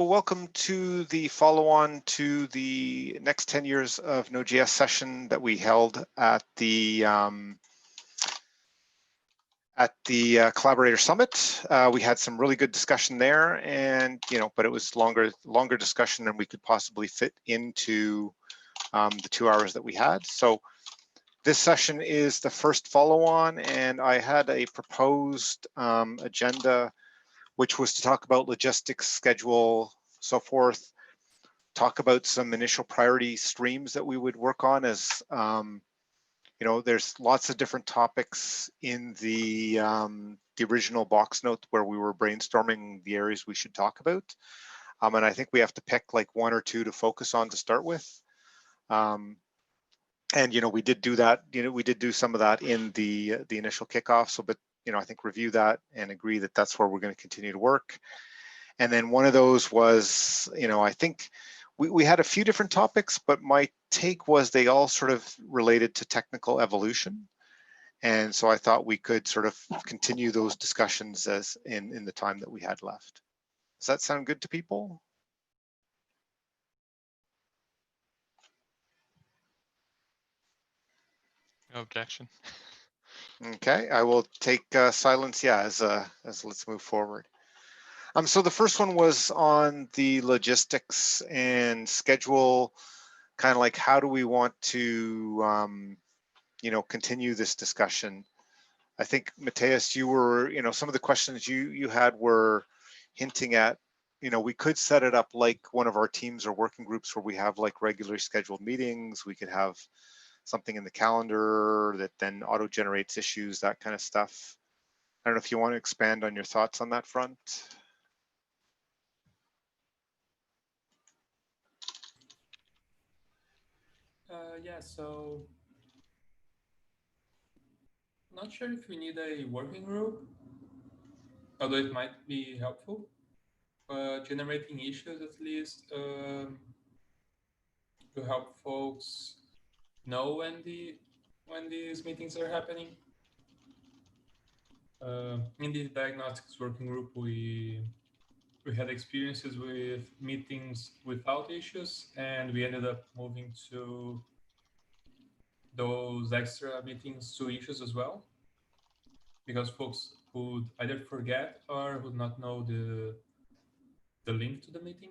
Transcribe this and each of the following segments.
Well, welcome to the follow-on to the next 10 years of Node.js session that we held at the Collaborator Summit. We had some really good discussion there, and but it was longer discussion than we could possibly fit into the 2 hours that we had. So this session is the first follow-on, and I had a proposed agenda, which was to talk about logistics, schedule, so forth, talk about some initial priority streams that we would work on as, there's lots of different topics in the original box note where we were brainstorming the areas we should talk about. And I think we have to pick like 1 or 2 to focus on to start with. And, we did do that, we did do some of that in the initial kickoff. So, but I think review that and agree that that's where we're going to continue to work. And then one of those was, I think we had a few different topics, but my take was they all sort of related to technical evolution. And so I thought we could sort of continue those discussions as in the time that we had left. Does that sound good to people? No objection. Okay, I will take silence, as let's move forward. So the first one was on the logistics and schedule, kind of like how do we want to, continue this discussion. I think, Matthias, you were, some of the questions you had were hinting at, we could set it up like one of our teams or working groups where we have like regularly scheduled meetings. We could have something in the calendar that then auto generates issues, that kind of stuff. I don't know if you want to expand on your thoughts on that front. Yeah, so not sure if we need a working group, although it might be helpful. Generating issues at least to help folks know when these meetings are happening. In the diagnostics working group, we had experiences with meetings without issues, and we ended up moving to those extra meetings to issues as well, because folks would either forget or would not know the link to the meeting.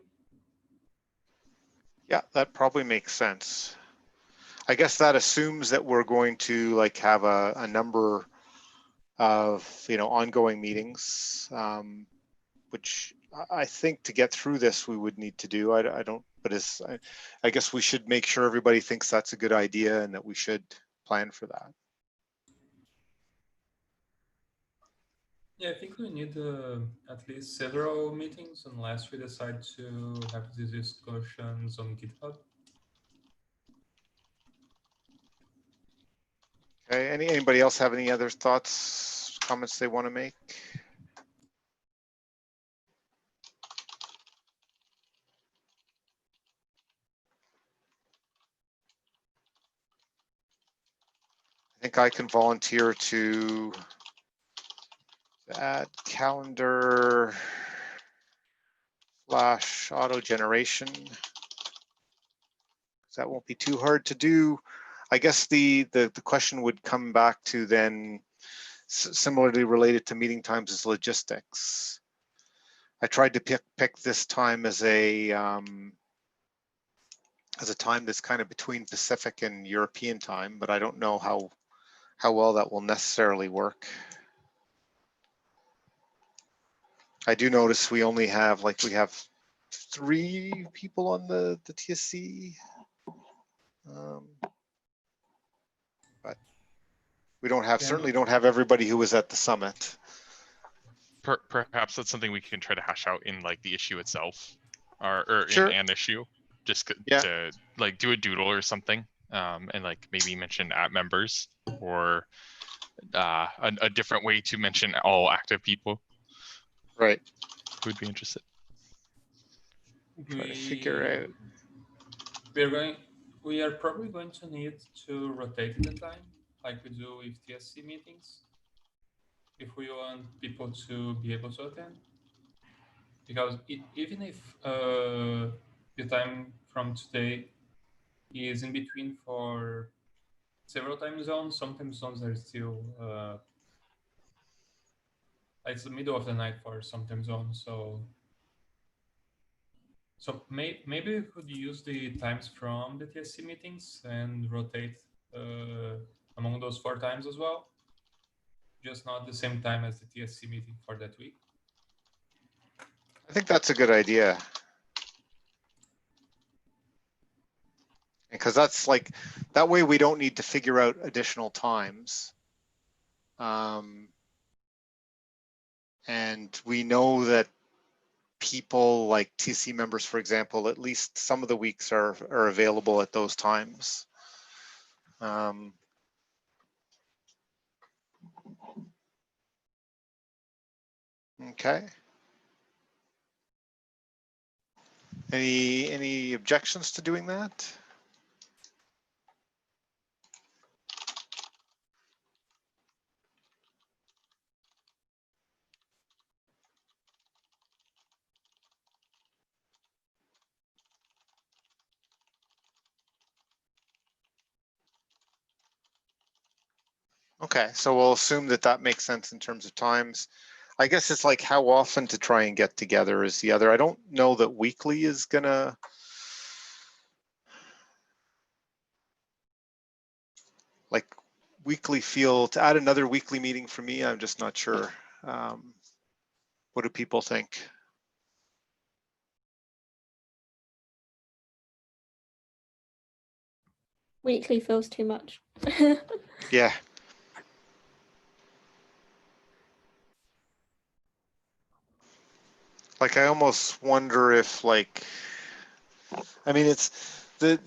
Yeah, that probably makes sense. I guess that assumes that we're going to like have a number of ongoing meetings, which I think to get through this we would need to do. I don't, but I guess we should make sure everybody thinks that's a good idea and that we should plan for that. Yeah, I think we need at least several meetings unless we decide to have these discussions on GitHub. Okay, anybody else have any other thoughts, comments they want to make? I think I can volunteer to add calendar / auto generation. That won't be too hard to do. I guess the question would come back to then similarly related to meeting times is logistics. I tried to pick this time as a time that's kind of between Pacific and European time, but I don't know how well that will necessarily work. I do notice we only have we have 3 people on the TSC. But we don't have, certainly don't have everybody who was at the summit. Perhaps that's something we can try to hash out in like the issue itself, or Sure. in an issue, just to like do a doodle or something, and like maybe mention @members or a different way to mention all active people. Right. Who would be interested? Try to figure out. We are probably going to need to rotate the time, like we do with TSC meetings, if we want people to be able to attend. because even if the time from today is in between for several time zones, some time zones are still it's the middle of the night for some time zones. So maybe we could use the times from the TSC meetings and rotate among those 4 times as well, just not the same time as the TSC meeting for that week. I think that's a good idea. Because that's like, that way we don't need to figure out additional times. And we know that people like TC members, for example, at least some of the weeks are available at those times. Okay. Any objections to doing that? Okay, so we'll assume that that makes sense in terms of times. I guess it's like how often to try and get together is the other. I don't know that weekly is gonna. Like weekly feel, to add another weekly meeting for me, I'm just not sure. What do people think? Weekly feels too much. Yeah. Like I almost wonder if like, I mean, it's the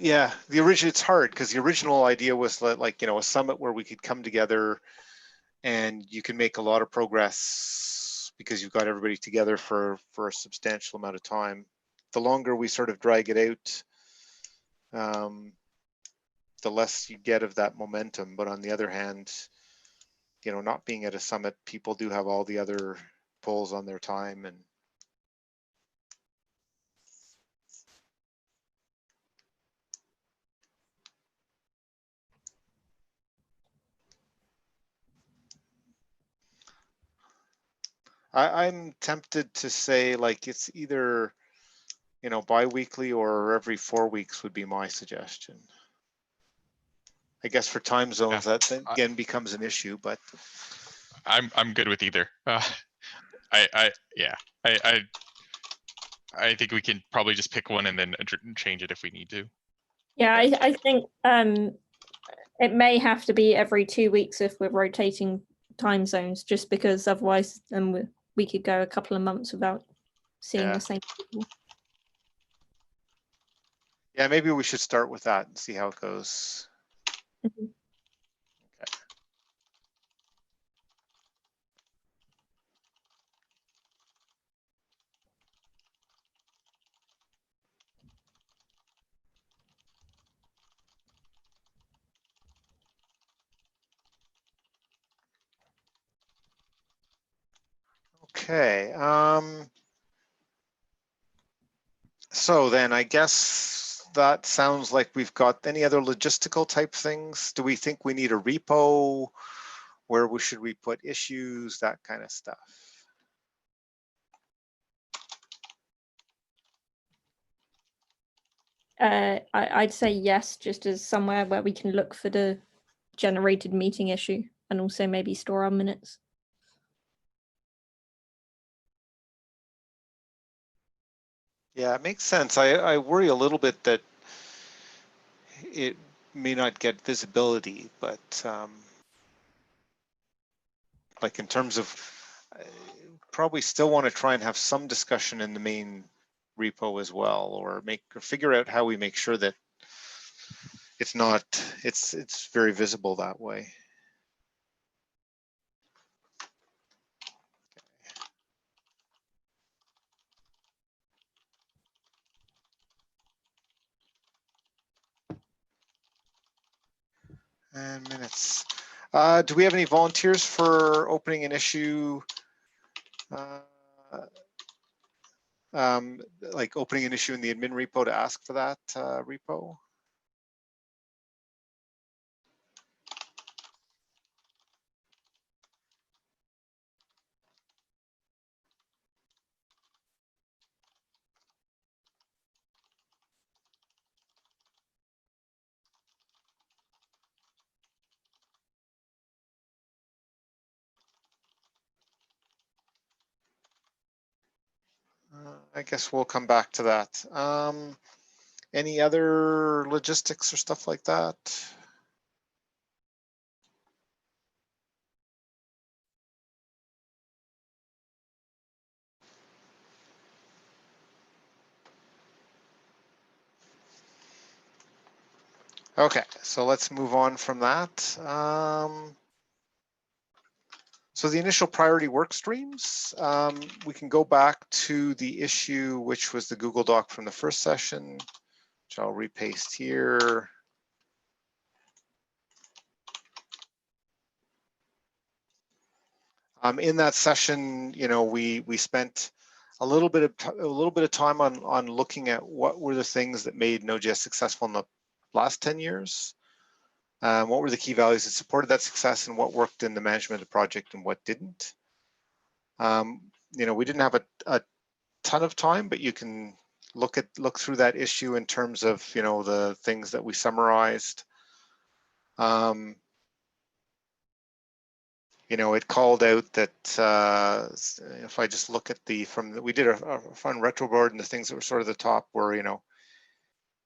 original, it's hard because the original idea was like, you know, a summit where we could come together and you can make a lot of progress because you've got everybody together for a substantial amount of time. The longer we sort of drag it out, the less you get of that momentum. But on the other hand, you know, not being at a summit, people do have all the other pulls on their time. And I'm tempted to say like it's either, you know, bi-weekly or every 4 weeks would be my suggestion. I guess for time zones, that again becomes an issue, but I'm good with either. I think we can probably just pick one and then change it if we need to. Yeah, I think it may have to be every 2 weeks if we're rotating time zones, just because otherwise then we could go a couple of months without seeing the same people. Yeah, maybe we should start with that and see how it goes. Mm-hmm. Okay. So then I guess that sounds like we've got any other logistical type things. Do we think we need a repo? Where should we put issues? That kind of stuff. I'd say yes, just as somewhere where we can look for the generated meeting issue and also maybe store our minutes. Yeah, it makes sense. I worry a little bit that it may not get visibility, but like in terms of probably still want to try and have some discussion in the main repo as well, or figure out how we make sure that it's very visible that way. And minutes. Do we have any volunteers for opening an issue? like opening an issue in the admin repo to ask for that repo? I guess we'll come back to that. Any other logistics or stuff like that? Okay, so let's move on from that. So the initial priority work streams, we can go back to the issue, which was the Google Doc from the first session, which I'll repaste here. In that session, you know, we spent a little bit of time on looking at what were the things that made Node.js successful in the last 10 years. What were the key values that supported that success, and what worked in the management of the project and what didn't. You know, we didn't have a ton of time, but you can look through that issue in terms of, you know, the things that we summarized. You know, it called out that if I just look at we did a fun retro board, and the things that were sort of the top were, you know,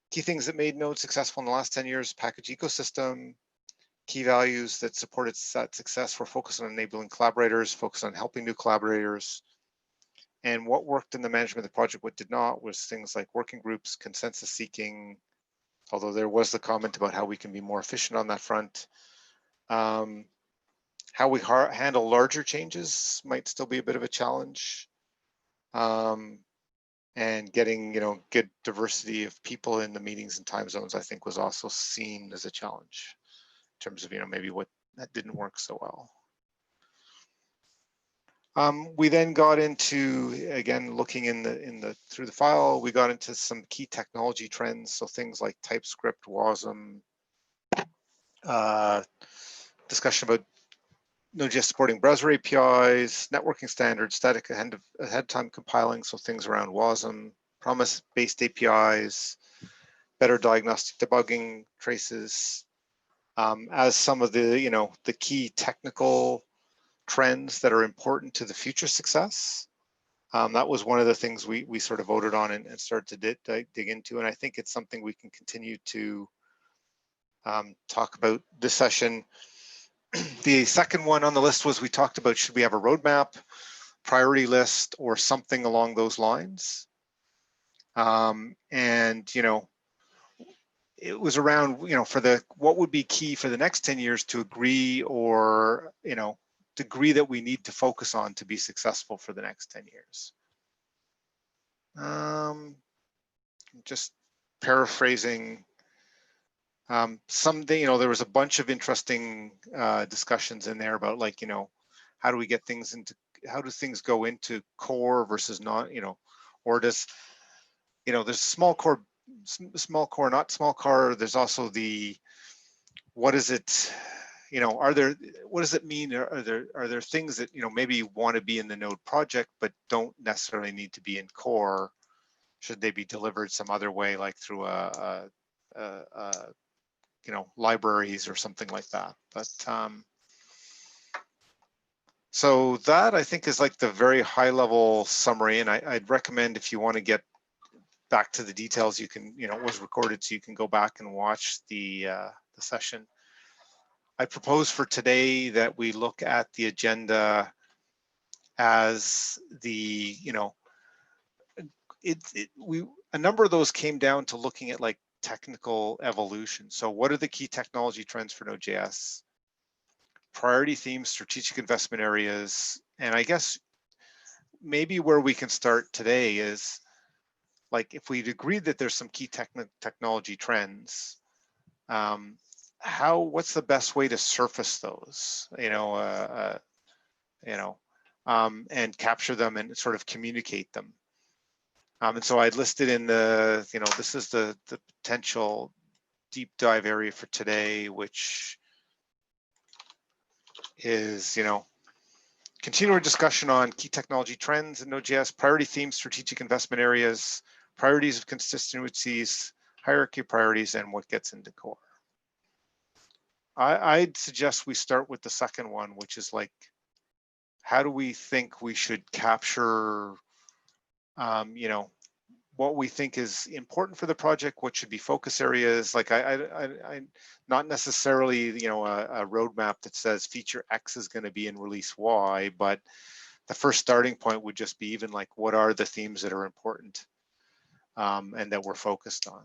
key things that made Node successful in the last 10 years, package ecosystem, key values that supported that success were focused on enabling collaborators, focused on helping new collaborators. And what worked in the management of the project, what did not, was things like working groups, consensus seeking, although there was the comment about how we can be more efficient on that front. How we handle larger changes might still be a bit of a challenge. And getting, you know, good diversity of people in the meetings and time zones, I think, was also seen as a challenge in terms of, you know, maybe what that didn't work so well. We then got into, again, looking through the file, we got into some key technology trends. So things like TypeScript, WASM, discussion about Node.js supporting browser APIs, networking standards, static ahead of time compiling. So things around WASM, promise-based APIs, better diagnostic debugging traces, as some of the, you know, the key technical trends that are important to the future success. That was one of the things we sort of voted on and started to dig into. And I think it's something we can continue to talk about this session. The second one on the list was, we talked about, should we have a roadmap, priority list, or something along those lines? And, you know, it was around, you know, what would be key for the next 10 years to agree, or, you know, degree that we need to focus on to be successful for the next 10 years. Just paraphrasing, you know, there was a bunch of interesting discussions in there about, like, you know, how do we get things into, how do things go into core versus not, you know, or does, you know, there's small core, not small core. There's also what is it, you know, what does it mean? Are there things that, you know, maybe want to be in the Node project, but don't necessarily need to be in core? Should they be delivered some other way, like through you know, libraries or something like that? But so that, I think, is like the very high level summary. And I'd recommend, if you want to get back to the details, you can, you know, it was recorded, so you can go back and watch the session. I propose for today that we look at the agenda as you know, a number of those came down to looking at like technical evolution. So what are the key technology trends for Node.js? Priority themes, strategic investment areas. And I guess maybe where we can start today is, like, if we'd agreed that there's some key technology trends, what's the best way to surface those, you know, and capture them and sort of communicate them? And so I listed in the, this is the potential deep dive area for today, which is, continue our discussion on key technology trends in Node.js, priority themes, strategic investment areas, priorities of constituencies, hierarchy of priorities, and what gets into core. I'd suggest we start with the second one, which is like, how do we think we should capture, what we think is important for the project, what should be focus areas. Like I not necessarily, a roadmap that says feature X is going to be in release Y, but the first starting point would just be even like, what are the themes that are important and that we're focused on?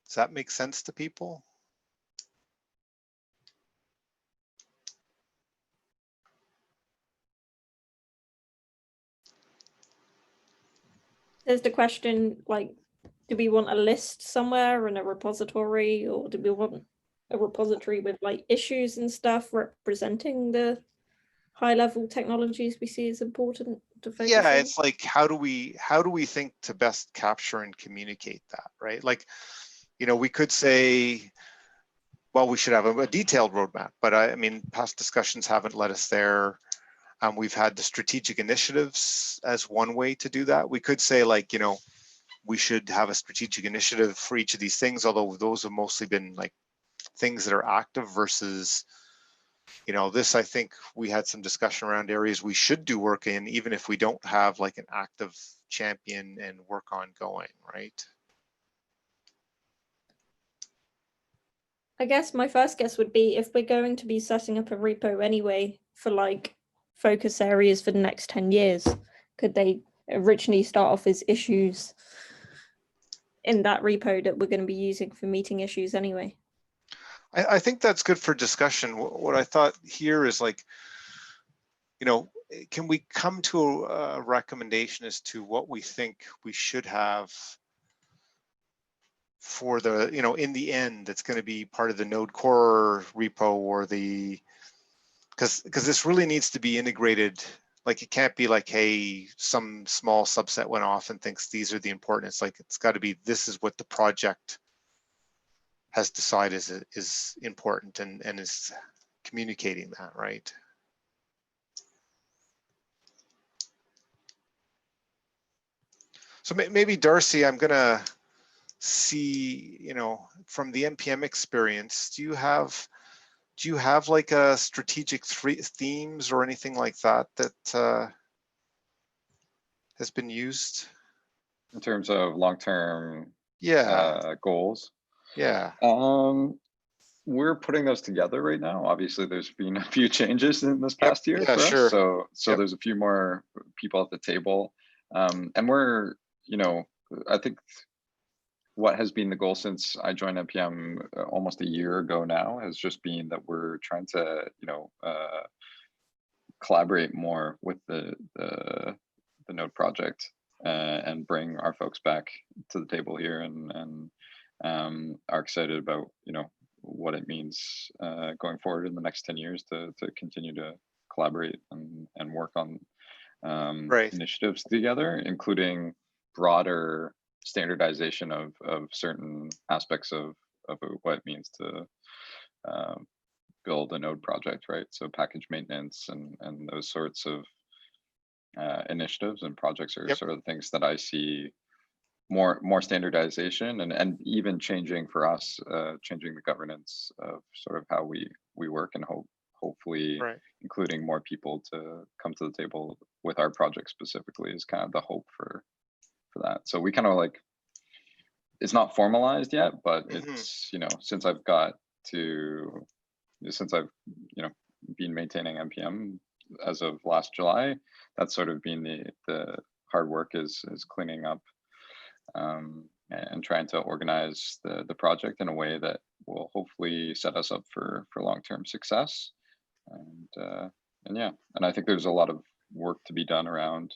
Does that make sense to people? There's the question, like, do we want a list somewhere in a repository, or do we want a repository with like issues and stuff representing the high level technologies we see as important to focus on? It's like, how do we think to best capture and communicate that, right? Like, we could say, well, we should have a detailed roadmap, but I mean, past discussions haven't led us there. We've had the strategic initiatives as one way to do that. We could say like, we should have a strategic initiative for each of these things, although those have mostly been like things that are active versus, this, I think we had some discussion around areas we should do work in, even if we don't have like an active champion and work ongoing, right? I guess my first guess would be, if we're going to be setting up a repo anyway for like focus areas for the next 10 years, could they originally start off as issues in that repo that we're going to be using for meeting issues anyway? I think that's good for discussion. What I thought here is like, can we come to a recommendation as to what we think we should have for the, in the end, that's going to be part of the Node Core repo, or the, because this really needs to be integrated. Like, it can't be like, hey, some small subset went off and thinks these are the important. It's like, it's got to be, this is what the project has decided is important and is communicating that, right? So maybe Darcy, I'm gonna see, from the NPM experience, do you have like a strategic themes or anything like that has been used in terms of long-term goals? Yeah. We're putting those together right now. Obviously, there's been a few changes in this past year for sure. us. So there's a few more people at the table. And we're, I think what has been the goal since I joined NPM almost a year ago now has just been that we're trying to, collaborate more with the Node project and bring our folks back to the table here, and are excited about, what it means going forward in the next 10 years to continue to collaborate and work on initiatives together, including broader standardization of certain aspects of what it means to build a Node project, right? So package maintenance and those sorts of initiatives and projects are sort of the things that I see more standardization and even changing for us, changing the governance of sort of how we work, and hopefully including more people to come to the table with our project specifically is kind of the hope for that. So we kind of like, it's not formalized yet, but it's, since I've been maintaining NPM as of last July, that's sort of been the hard work is cleaning up and trying to organize the project in a way that will hopefully set us up for long-term success. And I think there's a lot of work to be done around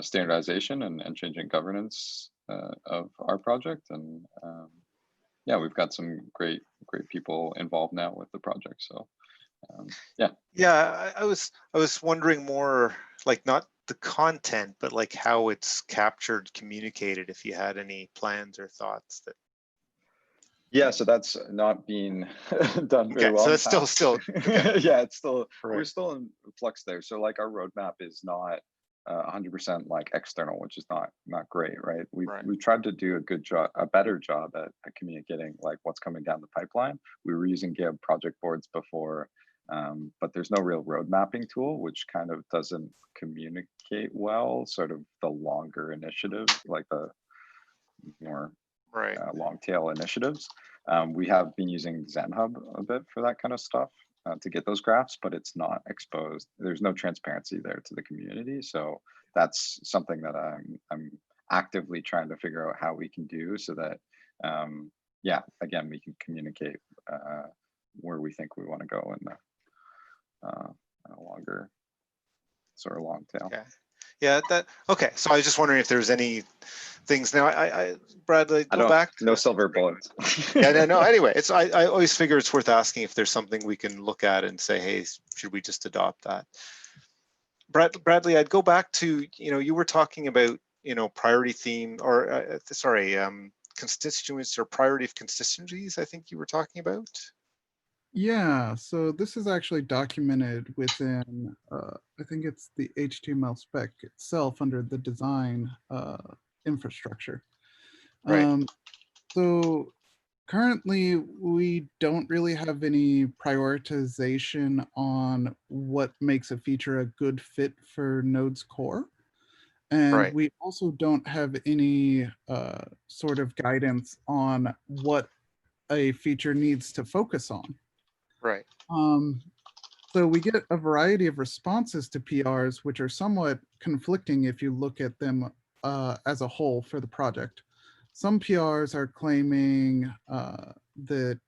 standardization and changing governance of our project. And we've got some great people involved now with the project. So I was wondering more, like, not the content, but like how it's captured, communicated, if you had any plans or thoughts that. Yeah, so that's not being done very Okay, well. so in it's the past. still okay. Yeah, it's still, we're Right. still in flux there. So like our roadmap is not 100% like external, which is not great, right? We've tried to do a better job at communicating like what's coming down the pipeline. We were using Git project boards before, but there's no real road mapping tool, which kind of doesn't communicate well, sort of the longer initiatives, like the more long tail initiatives. We have been using ZenHub a bit for that kind of stuff to get those graphs, but it's not exposed. There's no transparency there to the community. So that's something that I'm actively trying to figure out how we can do so that, yeah, again, we can communicate where we think we want to go in the longer sort of long tail. Okay. Yeah, okay. So I was just wondering if there's any things now. I Bradley, go back. No silver bullets. Yeah, no. Anyway, I always figure it's worth asking if there's something we can look at and say, hey, should we just adopt that? Bradley, I'd go back to, you were talking about, priority theme or constituents or priority of constituencies. I think you were talking about. Yeah, so this is actually documented within, I think it's the HTML spec itself under the design infrastructure. Right. So currently, we don't really have any prioritization on what makes a feature a good fit for Node's core. And we also don't have any sort of guidance on what a feature needs to focus on. Right. So we get a variety of responses to PRs, which are somewhat conflicting if you look at them as a whole for the project. Some PRs are claiming that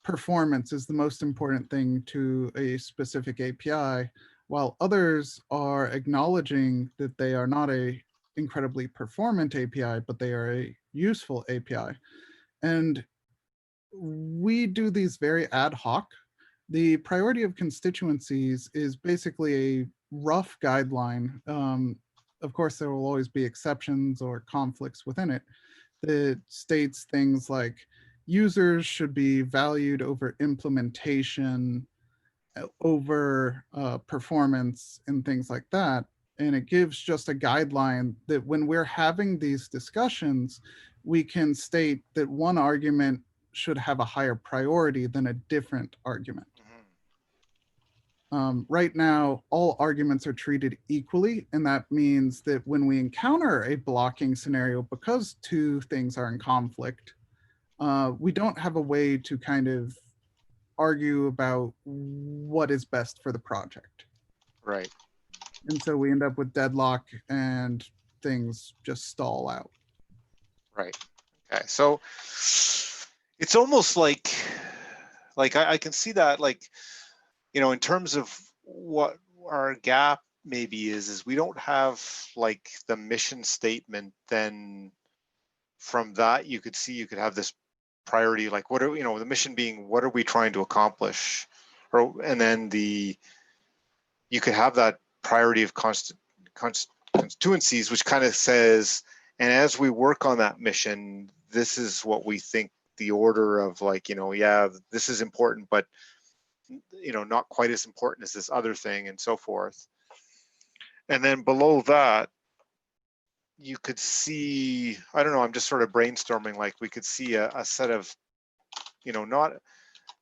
performance is the most important thing to a specific API, while others are acknowledging that they are not a incredibly performant API, but they are a useful API. And we do these very ad hoc. The priority of constituencies is basically a rough guideline. Of course, there will always be exceptions or conflicts within it that states things like users should be valued over implementation, over performance, and things like that. And it gives just a guideline that when we're having these discussions, we can state that one argument should have a higher priority than a different argument. Right now, all arguments are treated equally, and that means that when we encounter a blocking scenario, because two things are in conflict, we don't have a way to kind of argue about what is best for the project. Right. And so we end up with deadlock and things just stall out. Right. Okay. So it's almost like I can see that, like, in terms of what our gap maybe is we don't have like the mission statement. Then from that, you could have this priority, like what are, the mission being, what are we trying to accomplish? And then you could have that priority of constituencies, which kind of says, and as we work on that mission, this is what we think the order of, like, yeah, this is important, but not quite as important as this other thing, and so forth. And then below that, you could see, I don't know, I'm just sort of brainstorming, like we could see a set of, not,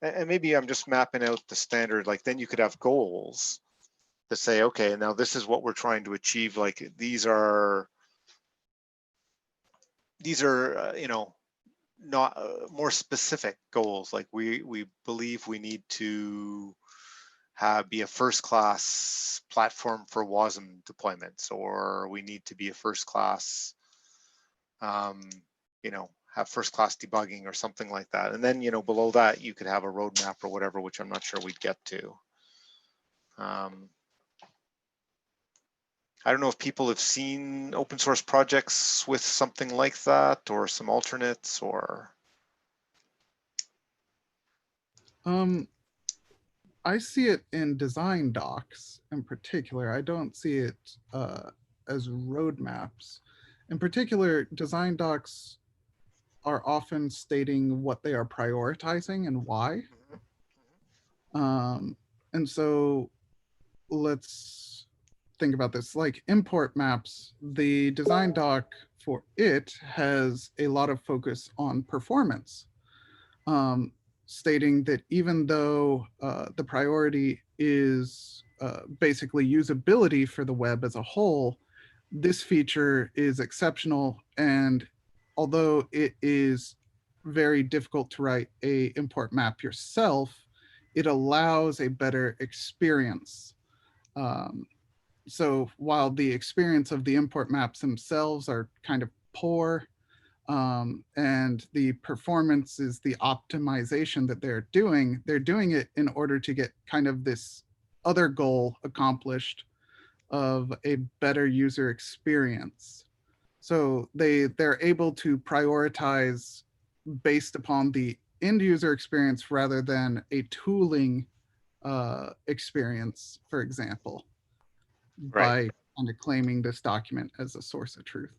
and maybe I'm just mapping out the standard, like then you could have goals to say, okay, now this is what we're trying to achieve. Like these are not more specific goals. Like we believe we need to be a first-class platform for WASM deployments, or we need to be a first-class, have first-class debugging or something like that. And then, below that, you could have a roadmap or whatever, which I'm not sure we'd get to. I don't know if people have seen open source projects with something like that, or some alternates, or. I see it in design docs in particular. I don't see it as roadmaps. In particular, design docs are often stating what they are prioritizing and why. And so let's think about this. Like import maps, the design doc for it has a lot of focus on performance, stating that even though the priority is basically usability for the web as a whole, this feature is exceptional. And although it is very difficult to write a import map yourself, it allows a better experience. So while the experience of the import maps themselves are kind of poor, and the performance is the optimization that they're doing it in order to get kind of this other goal accomplished of a better user experience. So they're able to prioritize based upon the end user experience rather than a tooling experience, for example, Right. by kind of claiming this document as a source of truth.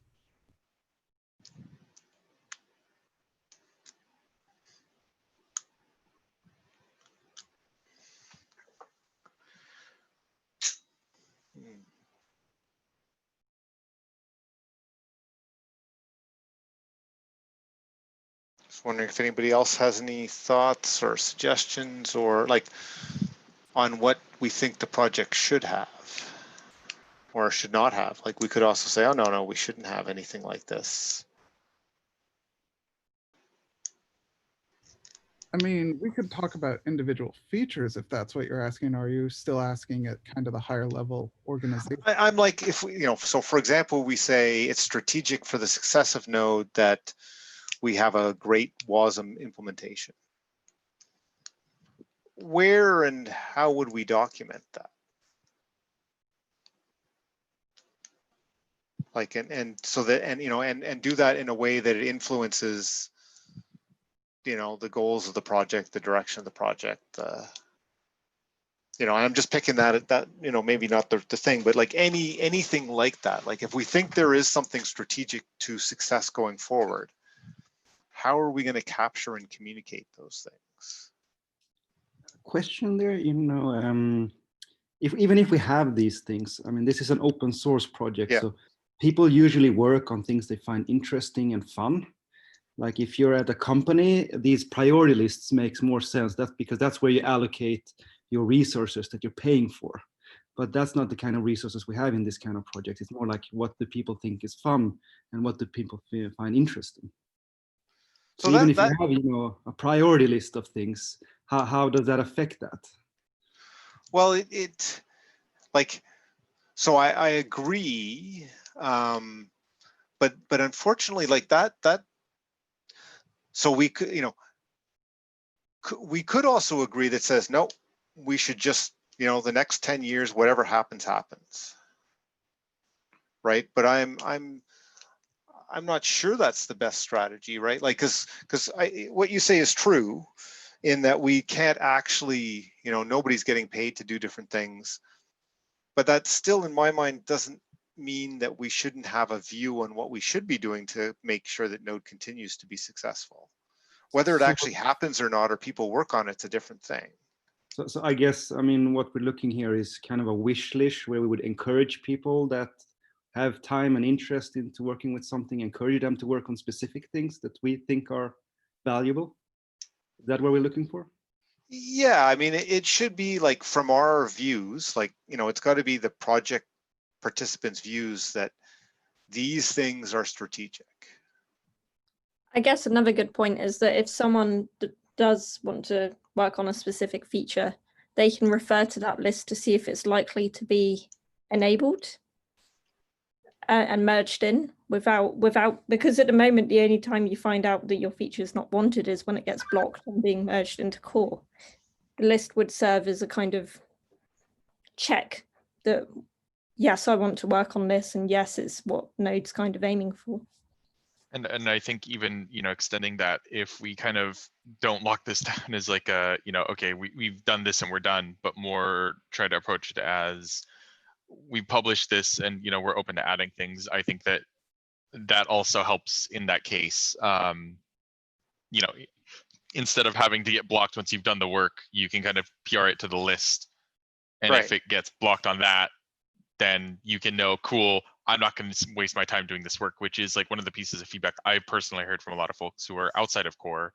Just wondering if anybody else has any thoughts or suggestions or like on what we think the project should have or should not have. Like we could also say, oh, no, we shouldn't have anything like this. I mean, we could talk about individual features if that's what you're asking. Are you still asking at kind of the higher level organization? I'm like, if we, so for example, we say it's strategic for the success of Node that we have a great WASM implementation. Where and how would we document that? Like, and so that, and do that in a way that it influences, the goals of the project, the direction of the project, and I'm just picking that, maybe not the thing, but like anything like that. Like if we think there is something strategic to success going forward, how are we going to capture and communicate those things? Question there, even if we have these things, I mean, this is an open source project, Yeah. so people usually work on things they find interesting and fun. Like if you're at a company, these priority lists makes more sense. That's because that's where you allocate your resources that you're paying for. But that's not the kind of resources we have in this kind of project. It's more like what do people think is fun and what do people find interesting. So even if you have, a priority list of things, how does that affect that? Well, it like, so I agree, but unfortunately, like that. So we could, we could also agree that says no, we should just, the next 10 years, whatever happens, happens. Right, but I'm not sure that's the best strategy, right? Like, because what you say is true, in that we can't actually, nobody's getting paid to do different things, but that still, in my mind, doesn't mean that we shouldn't have a view on what we should be doing to make sure that Node continues to be successful. Whether it actually happens or not, or people work on it's a different thing. So I guess, I mean, what we're looking here is kind of a wish list where we would encourage people that have time and interest into working with something, encourage them to work on specific things that we think are valuable. Is that what we're looking for? Yeah, I mean, it should be like from our views, like, it's got to be the project participants' views that these things are strategic. I guess another good point is that if someone does want to work on a specific feature, they can refer to that list to see if it's likely to be enabled and merged in without, because at the moment, the only time you find out that your feature is not wanted is when it gets blocked from being merged into core. The list would serve as a kind of check that, yes, I want to work on this, and yes, it's what Node's kind of aiming for. And I think even, extending that, if we kind of don't lock this down as like a, okay, we've done this and we're done, but more try to approach it as we publish this and, we're open to adding things. I think that also helps in that case. Instead of having to get blocked once you've done the work, you can kind of PR it to the list. And Right. if it gets blocked on that, then you can know, cool, I'm not going to waste my time doing this work, which is like one of the pieces of feedback I personally heard from a lot of folks who are outside of core,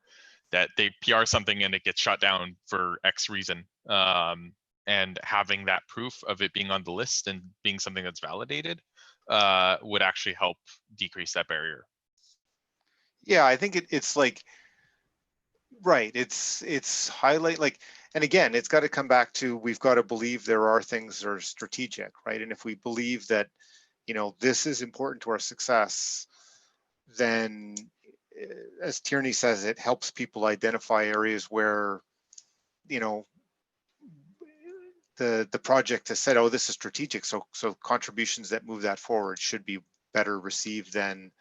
that they PR something and it gets shot down for X reason. And having that proof of it being on the list and being something that's validated would actually help decrease that barrier. Yeah, I think it's like, right, it's highlight, like, and again, it's got to come back to, we've got to believe there are things that are strategic, right? And if we believe that, this is important to our success, then as Tierney says, it helps people identify areas where, the project has said, oh, this is strategic. So contributions that move that forward should be better received than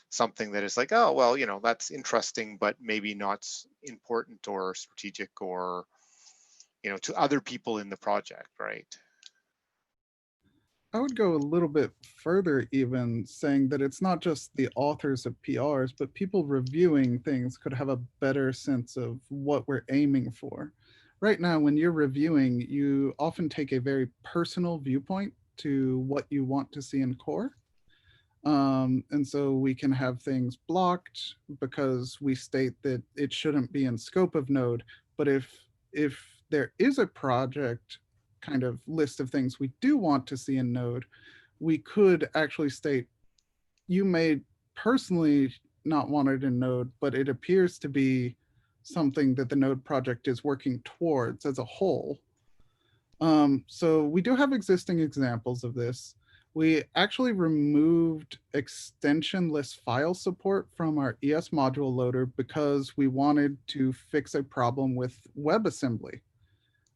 something that is like, oh, well, that's interesting, but maybe not important or strategic or, to other people in the project, right? I would go a little bit further, even saying that it's not just the authors of PRs, but people reviewing things could have a better sense of what we're aiming for. Right now, when you're reviewing, you often take a very personal viewpoint to what you want to see in core. And so we can have things blocked because we state that it shouldn't be in scope of Node. But if there is a project kind of list of things we do want to see in Node, we could actually state, you may personally not want it in Node, but it appears to be something that the Node project is working towards as a whole. So we do have existing examples of this. We actually removed extensionless file support from our ES module loader because we wanted to fix a problem with WebAssembly.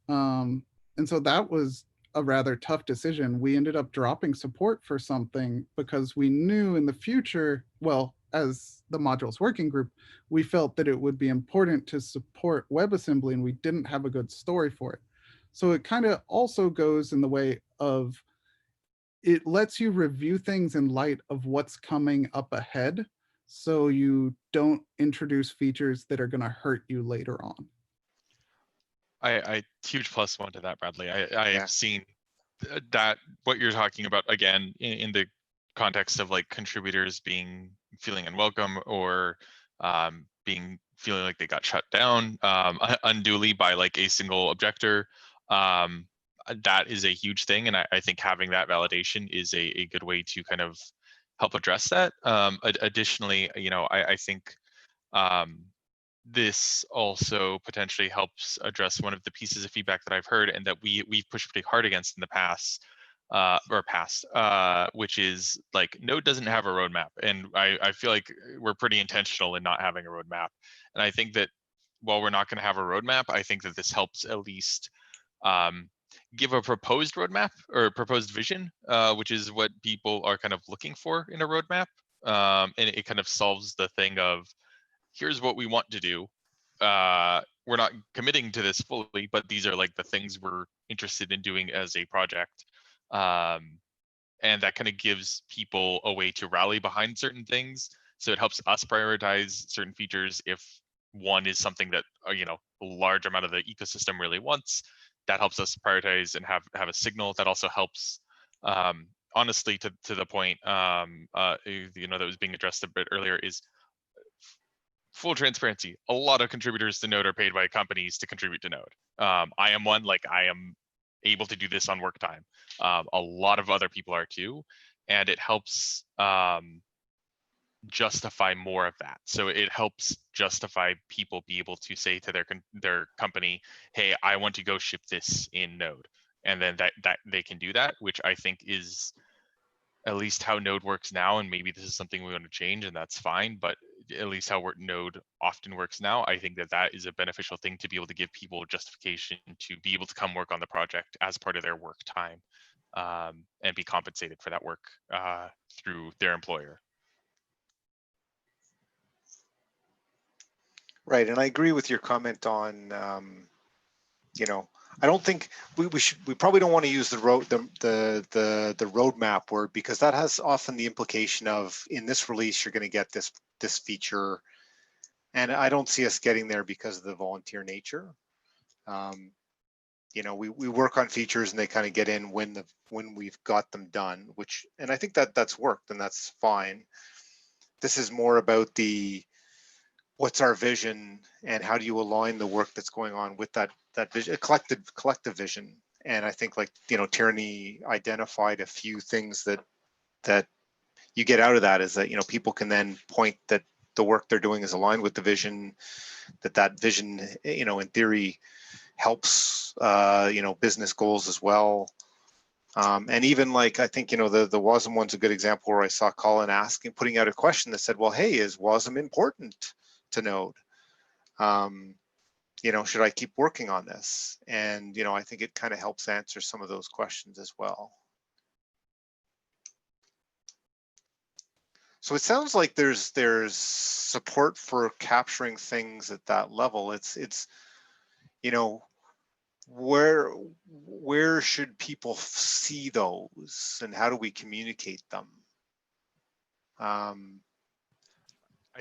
And so that was a rather tough decision. We ended up dropping support for something because we knew in the future, well, as the modules working group, we felt that it would be important to support WebAssembly and we didn't have a good story for it. So it kind of also goes in the way of, it lets you review things in light of what's coming up ahead, so you don't introduce features that are going to hurt you later on. I huge plus one to that, Bradley. I've Yeah. seen that what you're talking about again in the context of like contributors feeling unwelcome or feeling like they got shut down unduly by like a single objector. That is a huge thing, and I think having that validation is a good way to kind of help address that. Additionally, I think this also potentially helps address one of the pieces of feedback that I've heard and that we've pushed pretty hard against in the past, which is like Node doesn't have a roadmap. And I feel like we're pretty intentional in not having a roadmap. And I think that while we're not going to have a roadmap, I think that this helps at least give a proposed roadmap or proposed vision, which is what people are kind of looking for in a roadmap. And it kind of solves the thing of, here's what we want to do. We're not committing to this fully, but these are like the things we're interested in doing as a project. And that kind of gives people a way to rally behind certain things. So it helps us prioritize certain features if one is something that, a large amount of the ecosystem really wants. That helps us prioritize and have a signal. That also helps, honestly, to the point, that was being addressed a bit earlier, is full transparency. A lot of contributors to Node are paid by companies to contribute to Node. I am one, like I am able to do this on work time. A lot of other people are too, and it helps justify more of that. So it helps justify people be able to say to their company, hey, I want to go ship this in Node. And then that they can do that, which I think is at least how Node works now, and maybe this is something we want to change, and that's fine, but at least how Node often works now, I think that is a beneficial thing to be able to give people justification to be able to come work on the project as part of their work time, and be compensated for that work through their employer. Right, and I agree with your comment on, you know, I don't think we probably don't want to use the roadmap word, because that has often the implication of, in this release you're going to get this feature, and I don't see us getting there because of the volunteer nature. You know, we work on features and they kind of get in when we've got them done, and I think that's worked, and that's fine. This is more about what's our vision and how do you align the work that's going on with that vision, collective vision. And I think, like, you know, Tierney identified a few things that you get out of that, is that, you know, people can then point that the work they're doing is aligned with the vision, that vision, you know, in theory helps, you know, business goals as well. And even, like, I think, you know, the WASM one's a good example, where I saw Colin putting out a question that said, well, hey, is WASM important to Node? You know, should I keep working on this? And, you know, I think it kind of helps answer some of those questions as well. So it sounds like there's support for capturing things at that level. It's you know, where should people see those, and how do we communicate them? I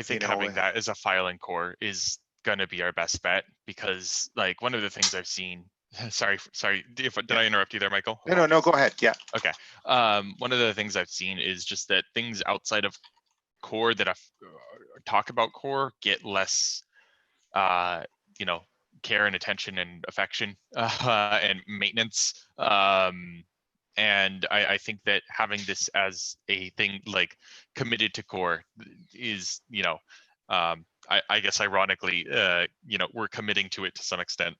think you know, having that as a file in core is going to be our best bet, because, like, one of the things I've seen, sorry, did I interrupt you there, Michael? No, go ahead. Yeah. Okay. One of the things I've seen is just that things outside of core that talk about core get less, you know, care and attention and affection and maintenance. And I think that having this as a thing, like, committed to core is, you know, I guess ironically, you know, we're committing to it to some extent,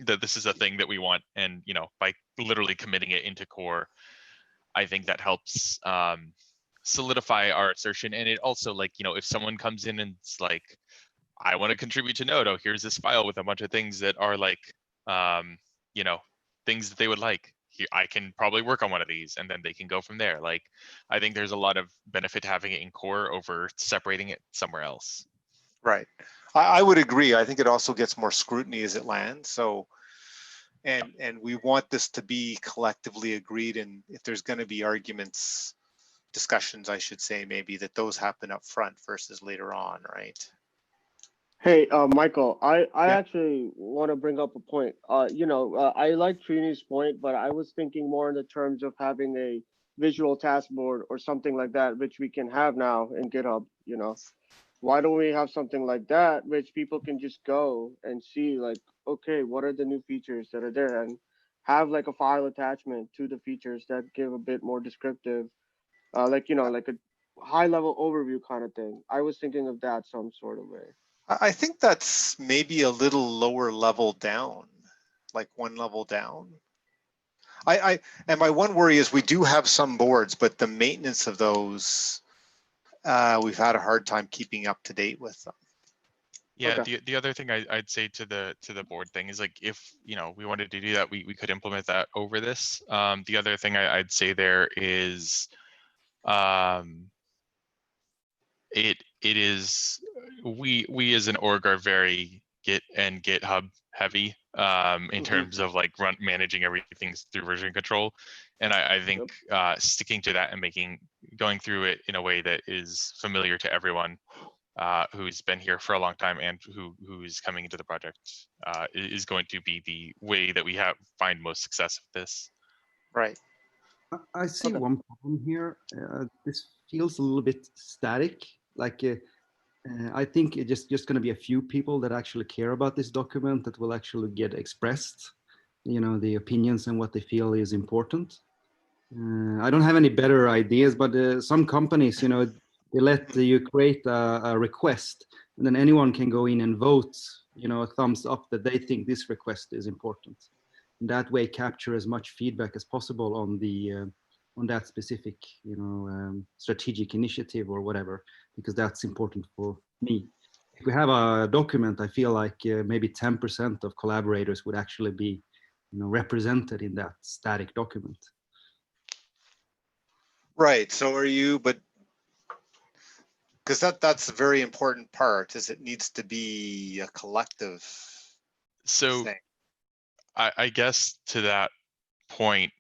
that this is a thing that we want. And, you know, by literally committing it into core, I think that helps solidify our assertion. And it also, like, you know, if someone comes in and it's like, I want to contribute to Node, oh, here's this file with a bunch of things that are like, you know, things that they would like. Here, I can probably work on one of these, and then they can go from there. Like, I think there's a lot of benefit to having it in core over separating it somewhere else. Right. I would agree. I think it also gets more scrutiny as it lands. So, and we want this to be collectively agreed. And if there's going to be arguments, discussions, I should say, maybe, that those happen up front versus later on, right? Hey, Michael, I actually want to bring up a point. You know, I like Trini's point, but I was thinking more in the terms of having a visual task board or something like that, which we can have now in GitHub. You know, why don't we have something like that, which people can just go and see, like, okay, what are the new features that are there, and have like a file attachment to the features that give a bit more descriptive, like, you know, like a high level overview kind of thing. I was thinking of that some sort of way. I think that's maybe a little lower level down, like one level down. And my one worry is we do have some boards, but the maintenance of those, we've had a hard time keeping up to date with them. Yeah, Okay. the other thing I'd say to the board thing is, like, if, you know, we wanted to do that, we could implement that over this. The other thing I'd say there is, it is, we as an org are very Git and GitHub heavy, in terms of, like, managing everything through version control. And I think sticking to that and going through it in a way that is familiar to everyone who's been here for a long time and who's coming into the project is going to be the way that we find most success with this. Right. I see Okay. one problem here. This feels a little bit static. Like, I think it's just going to be a few people that actually care about this document that will actually get expressed, you know, the opinions and what they feel is important. I don't have any better ideas, but some companies, you know, they let you create a request, and then anyone can go in and vote, you know, a thumbs up that they think this request is important. And that way, capture as much feedback as possible on the on that specific, you know, strategic initiative or whatever, because that's important for me. If we have a document, I feel like maybe 10% of collaborators would actually be, you know, represented in that static document. Right. So are you, but because that's a very important part, is it needs to be a collective So thing. I guess to that point,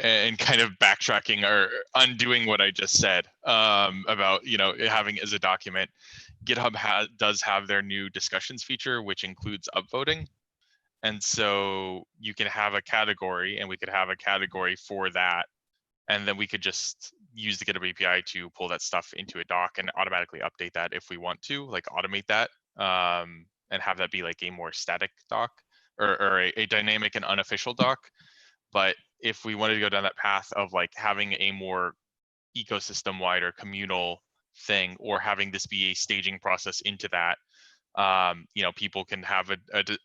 and kind of backtracking or undoing what I just said about, you know, having it as a document, GitHub does have their new discussions feature, which includes upvoting. And so you can have a category, and we could have a category for that. And then we could just use the GitHub API to pull that stuff into a doc and automatically update that if we want to, like automate that, and have that be like a more static doc, or a dynamic and unofficial doc. But if we wanted to go down that path of like having a more ecosystem-wide or communal thing, or having this be a staging process into that, you know, people can have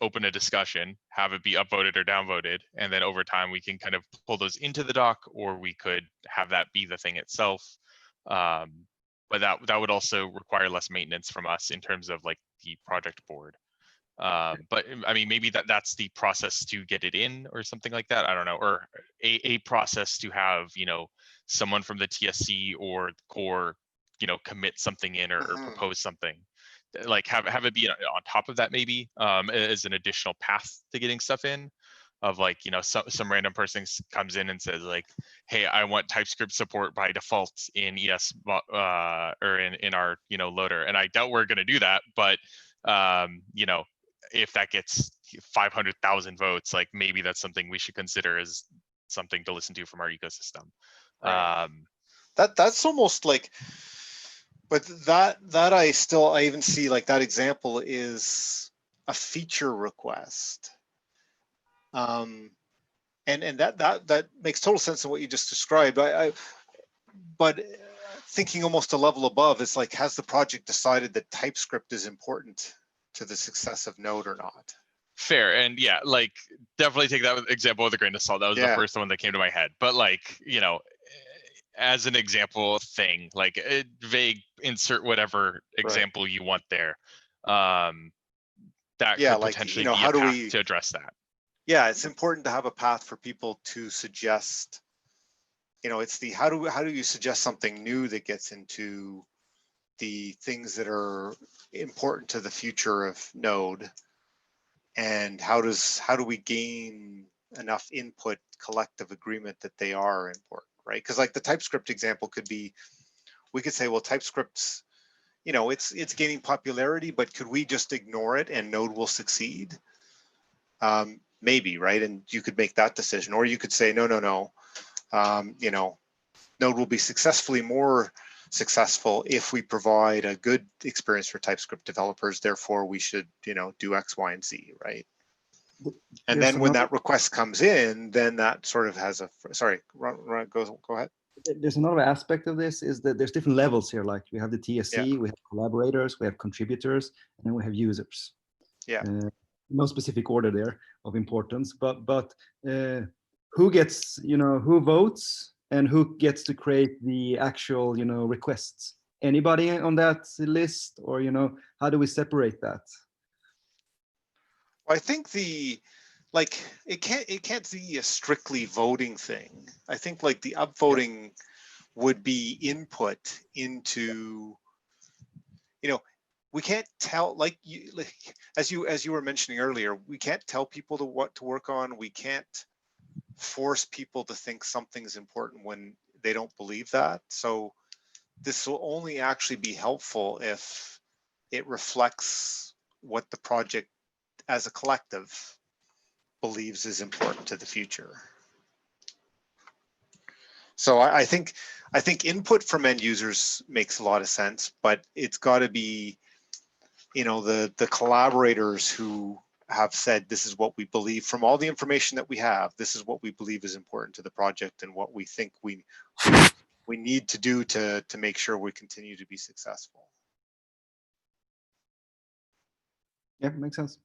open a discussion, have it be upvoted or downvoted, and then over time we can kind of pull those into the doc, or we could have that be the thing itself. But that would also require less maintenance from us in terms of like the project board. But I mean, maybe that's the process to get it in or something like that. I don't know, or a process to have, you know, someone from the TSC or core, you know, commit something in, or propose something, like have it be on top of that, maybe as an additional path to getting stuff in, of like, you know, some random person comes in and says like, hey, I want TypeScript support by default in ES or in our, you know, loader. And I doubt we're going to do that, but you know, if that gets 500,000 votes, like maybe that's something we should consider as something to listen to from our ecosystem. Right. That's almost like, but that I even see like that example is a feature request. And that makes total sense in what you just described. But thinking almost a level above, it's like, has the project decided that TypeScript is important to the success of Node or not? Fair. And yeah, like definitely take that example with a grain of salt. That was the first one that came to my head. But like, you know, as an example thing, like vague, insert whatever example you want there. That could like, potentially you know, be how a do path we to address that. Yeah, it's important to have a path for people to suggest, you know, it's the how do you suggest something new that gets into the things that are important to the future of Node, and how do we gain enough input, collective agreement that they are important, right? Because like the TypeScript example could be, we could say, well, TypeScript's, you know, it's gaining popularity, but could we just ignore it and Node will succeed? Maybe, right? And you could make that decision, or you could say, no, you know, Node will be more successful if we provide a good experience for TypeScript developers. Therefore, we should, you know, do X, Y, and Z, right? And then when that request comes in, then that sort of has a, sorry, go ahead. There's another aspect of this, is that there's different levels here. Like we have the TSC, we have collaborators, we have contributors, and then we have users. No specific order there of importance, but who gets, you know, who votes and who gets to create the actual, you know, requests? Anybody on that list, or, you know, how do we separate that? I think like it can't be a strictly voting thing. I think like the upvoting would be input into, you know, we can't tell, like as you were mentioning earlier, we can't tell people what to work on. We can't force people to think something's important when they don't believe that. So this will only actually be helpful if it reflects what the project as a collective believes is important to the future. So I think input from end users makes a lot of sense, but it's got to be, you know, the collaborators who have said, this is what we believe from all the information that we have, this is what we believe is important to the project and what we think we need to do to make sure we continue to be successful. Yeah, makes sense.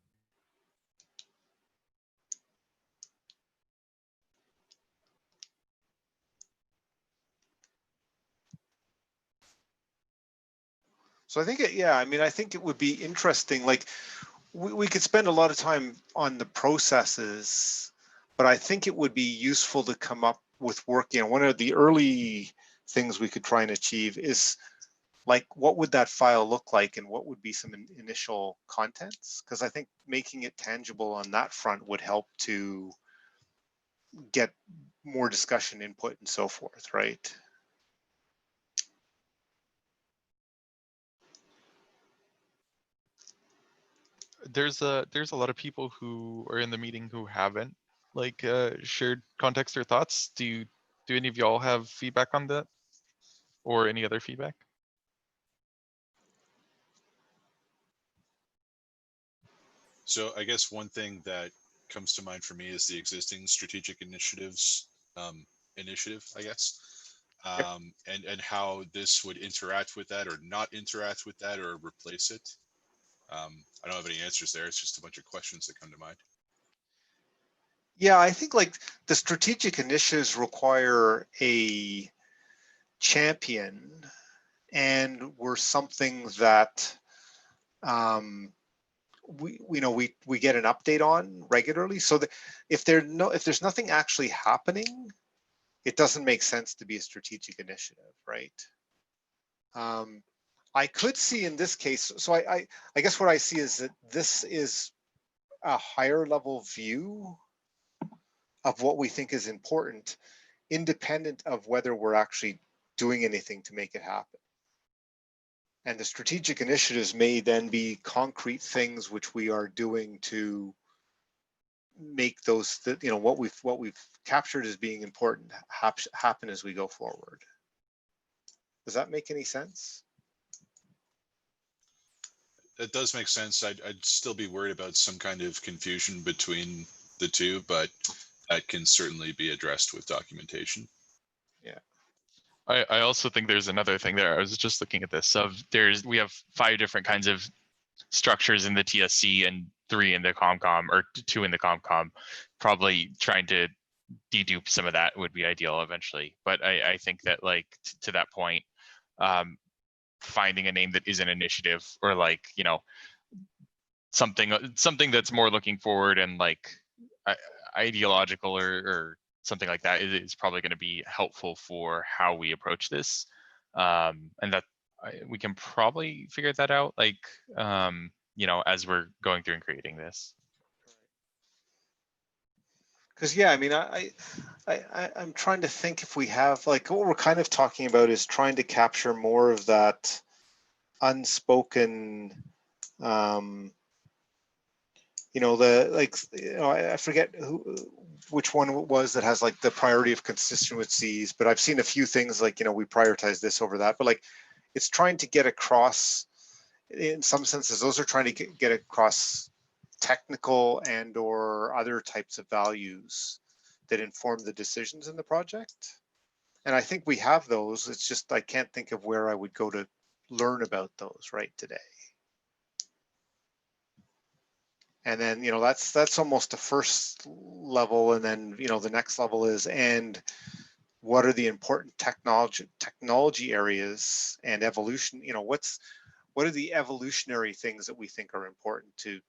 So I think, I mean, I think it would be interesting, like we could spend a lot of time on the processes, but I think it would be useful to come up with work, you know, one of the early things we could try and achieve is like what would that file look like and what would be some initial contents? Because I think making it tangible on that front would help to get more discussion input and so forth, right? There's a lot of people who are in the meeting who haven't like shared context or thoughts. Do any of y'all have feedback on that, or any other feedback? So I guess one thing that comes to mind for me is the existing strategic initiatives initiative, I guess, and how this would interact with that or not interact with that or replace it. I don't have any answers there. It's just a bunch of questions that come to mind. Yeah, I think like the strategic initiatives require a champion and were something that we get an update on regularly. So that if there's nothing actually happening, it doesn't make sense to be a strategic initiative, right? I could see in this case, so I guess what I see is that this is a higher level view of what we think is important, independent of whether we're actually doing anything to make it happen. And the strategic initiatives may then be concrete things which we are doing to make those, what we've captured as being important happen as we go forward. Does that make any sense? That does make sense. I'd still be worried about some kind of confusion between the two, but that can certainly be addressed with documentation. Yeah. I also think there's another thing there. I was just looking at this. We have 5 different kinds of structures in the TSC and 3 in the ComCom, or 2 in the ComCom. Probably trying to dedupe some of that would be ideal eventually. But I think that like to that point, finding a name that is an initiative or like, something that's more looking forward and like ideological or something like that is probably going to be helpful for how we approach this. And that we can probably figure that out, like, as we're going through and creating this. Because yeah, I mean, I'm trying to think if we have, like, what we're kind of talking about is trying to capture more of that unspoken, I forget which one it was that has like the priority of constituencies, but I've seen a few things like, we prioritize this over that, but like, it's trying to get across, in some senses, those are trying to get across technical and or other types of values that inform the decisions in the project. And I think we have those. It's just, I can't think of where I would go to learn about those right today. And then, that's almost the first level. And then, the next level is, and what are the important technology areas and evolution, what are the evolutionary things that we think are important to,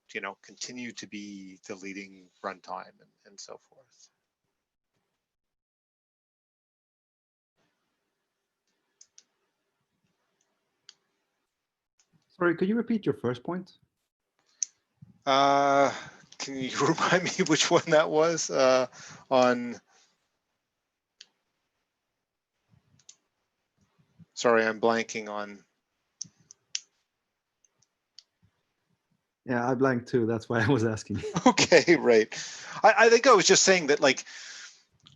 continue to be the leading runtime and so forth. Sorry, could you repeat your first point? Can you remind me which one that was on? Sorry, I'm blanking on. Yeah, I blanked too. That's why I was asking. Okay, right. I think I was just saying that, like,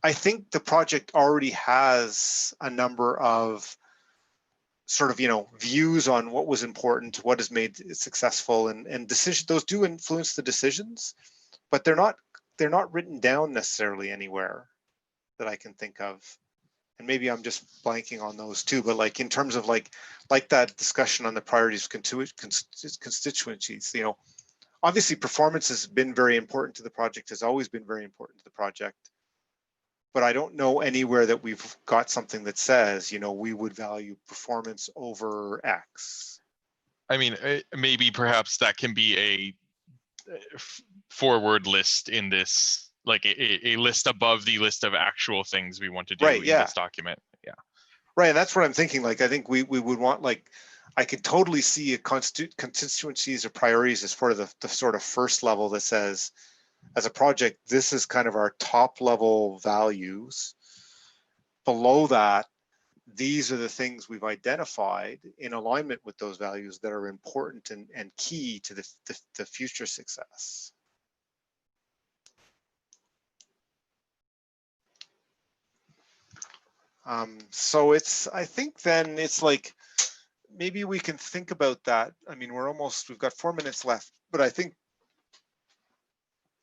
I think the project already has a number of sort of, views on what was important, what has made it successful, and decisions. Those do influence the decisions, but they're not written down necessarily anywhere that I can think of. And maybe I'm just blanking on those too, but like in terms of like that discussion on the priorities of constituencies, obviously performance has been very important to the project, has always been very important to the project. But I don't know anywhere that we've got something that says, we would value performance over X. I mean, maybe perhaps that can be a forward list in this, like a list above the list of actual things we want to do in this document. Yeah. Right, and that's what I'm thinking. Like, I think we would want, like, I could totally see a constituencies or priorities as part of the sort of first level that says, as a project, this is kind of our top level values. Below that, these are the things we've identified in alignment with those values that are important and key to the future success. So it's, I think then it's like, maybe we can think about that. I mean, we've got 4 minutes left, but I think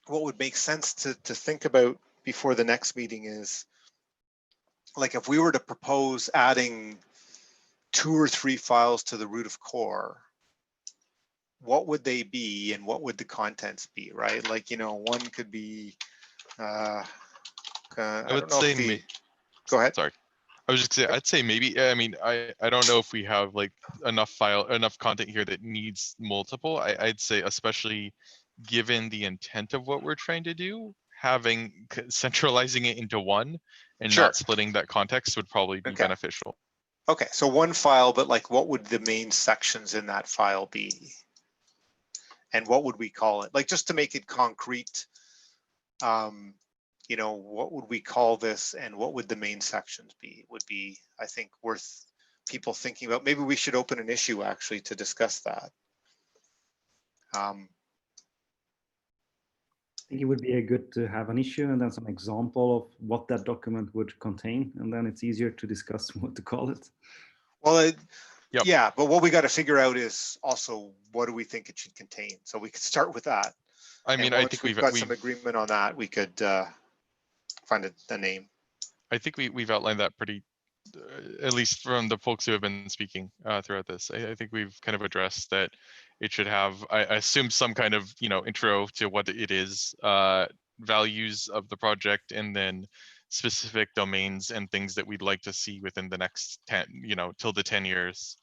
what would make sense to think about before the next meeting is, like, if we were to propose adding 2 or 3 files to the root of core, what would they be and what would the contents be, right? Like, you know, one could be, I would don't know say if the, go ahead. Sorry. I was just saying, I'd say maybe, I mean, I don't know if we have like enough content here that needs multiple. I'd say, especially given the intent of what we're trying to do, centralizing it into one and Sure. not splitting that context would probably be Okay. beneficial. Okay, so one file, but like, what would the main sections in that file be? And what would we call it? Like, just to make it concrete, you know, what would we call this and what would the main sections be? Would be, I think, worth people thinking about. Maybe we should open an issue actually to discuss that. I think it would be good to have an issue and then some example of what that document would contain, and then it's easier to discuss what to call it. Well, Yep. yeah, but what we got to figure out is also, what do we think it should contain? So we could start with that. I mean, and I once think we've got some agreement on that, we could find the name. I think we've outlined that pretty, at least from the folks who have been speaking throughout this. I think we've kind of addressed that it should have, I assume, some kind of, you know, intro to what it is, values of the project, and then specific domains and things that we'd like to see within the next 10, you know, till the 10 years.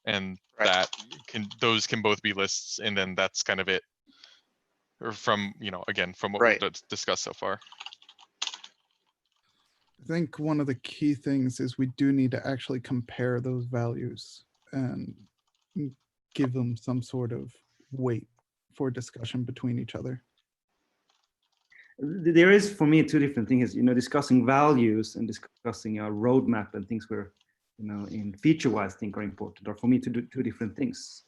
And Right. those can both be lists, and then that's kind of it. Or from, you know, again, from what Right. we've discussed so far. I think one of the key things is we do need to actually compare those values and give them some sort of weight for discussion between each other. There is, for me, 2 different things. You know, discussing values and discussing a roadmap and things where, you know, in feature-wise think are important, or for me to do 2 different things.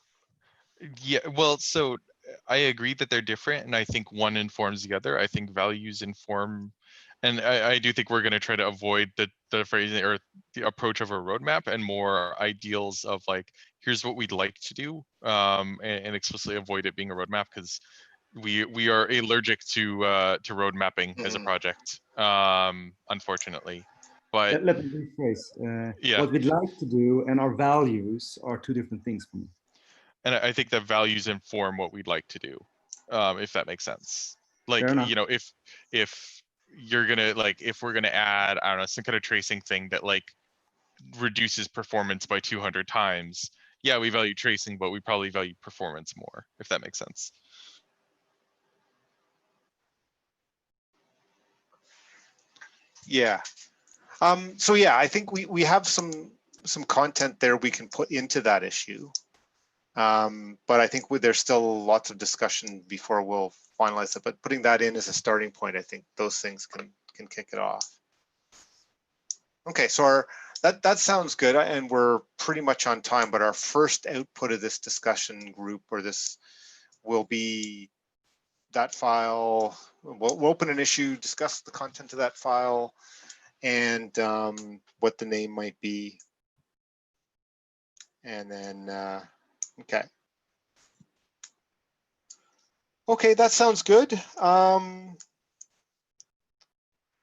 Yeah, well, so I agree that they're different, and I think one informs the other. I think values inform, and I do think we're going to try to avoid the phrasing or the approach of a roadmap, and more ideals of like, here's what we'd like to do, and explicitly avoid it being a roadmap, because we are allergic to road mapping as a project, unfortunately. But Let me rephrase. yeah, What we'd like to do and our values are 2 different things for me. and I think that values inform what we'd like to do, if that makes sense. Like, Fair enough. you know, if you're gonna, like, if we're gonna add, I don't know, some kind of tracing thing that like reduces performance by 200 times, yeah, we value tracing, but we probably value performance more, if that makes sense. Yeah. So yeah, I think we have some content there we can put into that issue. But I think there's still lots of discussion before we'll finalize it. But putting that in as a starting point, I think those things can kick it off. Okay, so that sounds good, and we're pretty much on time. But our first output of this discussion group, or this, will be that file. We'll open an issue, discuss the content of that file, and what the name might be, and then okay. Okay, that sounds good.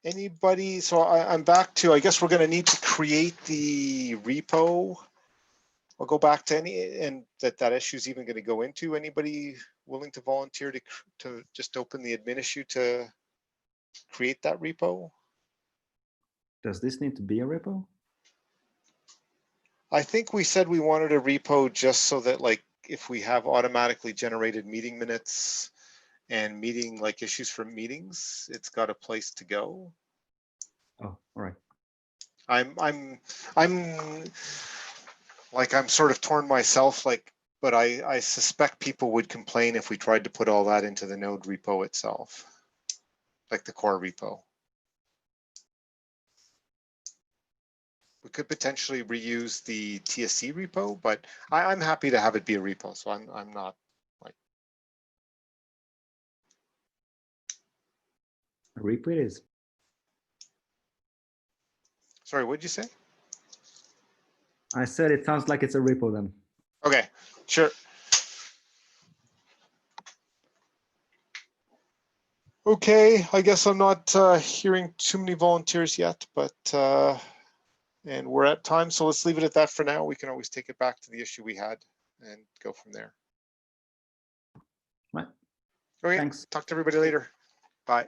Anybody? So I'm back to, I guess we're going to need to create the repo. I'll go back to and that issue is even going to go into. Anybody willing to volunteer to just open the admin issue to create that repo? Does this need to be a repo? I think we said we wanted a repo just so that, like, if we have automatically generated meeting minutes and meeting, like, issues from meetings, it's got a place to go. Oh, all right. I'm like, I'm sort of torn myself, like, but I suspect people would complain if we tried to put all that into the Node repo itself, like the core repo. We could potentially reuse the TSC repo, but I'm happy to have it be a repo, so I'm not like. A repo it is. Sorry, what did you say? I said it sounds like it's a repo then. Okay, sure. Okay, I guess I'm not hearing too many volunteers yet, but and we're at time, so let's leave it at that for now. We can always take it back to the issue we had and go from there. Right. Okay, Thanks. talk to everybody later. Bye.